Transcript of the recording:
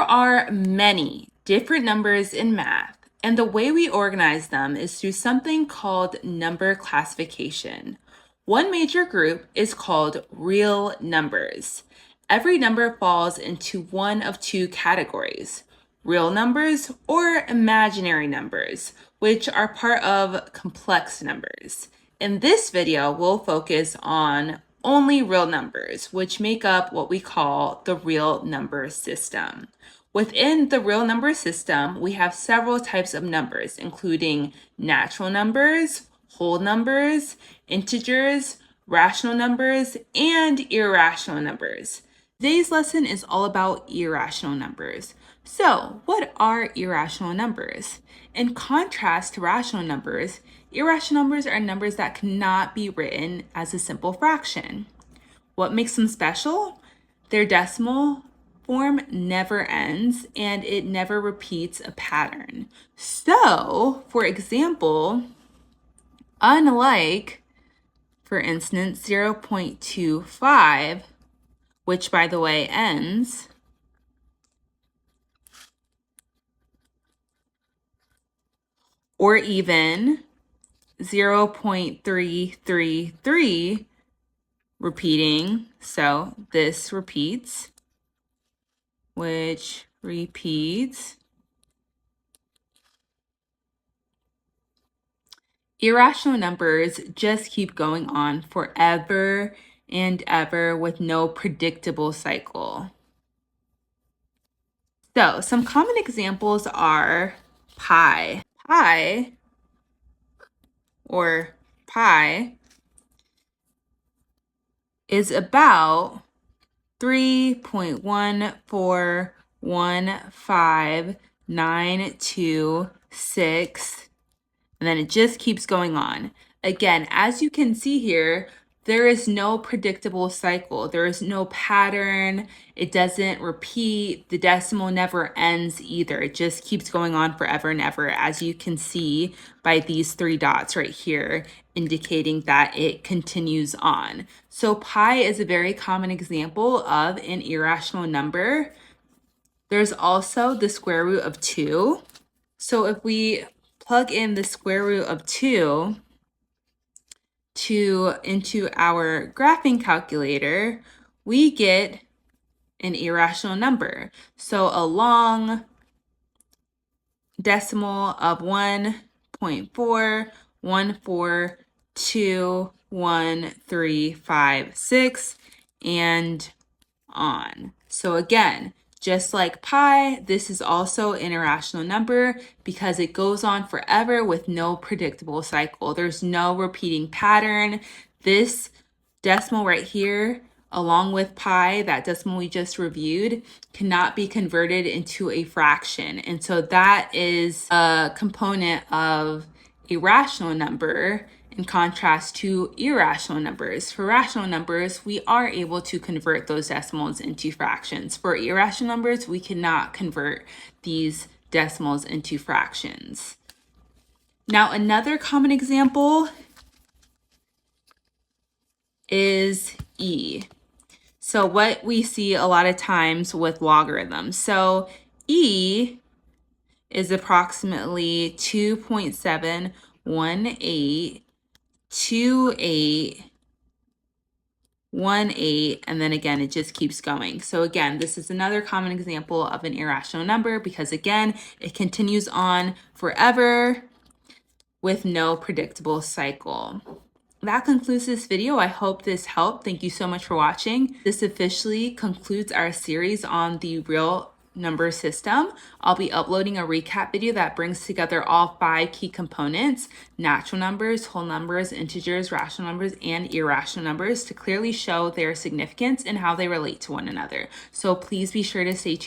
are many different numbers in math, and the way we organize them is through something called number classification. One major group is called real numbers. Every number falls into one of two categories: real numbers or imaginary numbers, which are part of complex numbers. In this video, we'll focus on only real numbers, which make up what we call the real number system. Within the real number system, we have several types of numbers, including natural numbers, whole numbers, integers, rational numbers, and irrational numbers. Today's lesson is all about irrational numbers. So, what are irrational numbers? In contrast to rational numbers, irrational numbers are numbers that cannot be written as a simple fraction. What makes them special? Their decimal form never ends and it never repeats a pattern. So, for example, unlike, for instance, 0.25, which by the way ends, or even 0.333 repeating, so this repeats, which repeats. Irrational numbers just keep going on forever and ever with no predictable cycle. So some common examples are pi. Pi, or pi, is about 3.1415926, and then it just keeps going on. Again, as you can see here, there is no predictable cycle. There is no pattern. It doesn't repeat. The decimal never ends either. It just keeps going on forever and ever, as you can see by these three dots right here, indicating that it continues on. So pi is a very common example of an irrational number. There's also the square root of 2. So if we plug in the square root of 2 into our graphing calculator, we get an irrational number. So a long decimal of 1.4142135 and on. So again, just like pi, this is also an irrational number because it goes on forever with no predictable cycle. There's no repeating pattern. This decimal right here, along with pi, that decimal we just reviewed, cannot be converted into a fraction. And so that is a component of a rational number in contrast to irrational numbers. For rational numbers, we are able to convert those decimals into fractions. For irrational numbers, we cannot convert these decimals into fractions. Now, another common example is e. So what we see a lot of times with logarithms. So e is approximately 2.7182818, and then again, it just keeps going. So again, this is another common example of an irrational number because again, it continues on forever with no predictable cycle. That concludes this video. I hope this helped. Thank you so much for watching. This officially concludes our series on the real number system. I'll be uploading a recap video that brings together all 5 key components: natural numbers, whole numbers, integers, rational numbers, and irrational numbers, to clearly show their significance and how they relate to one another. So please be sure to stay tuned.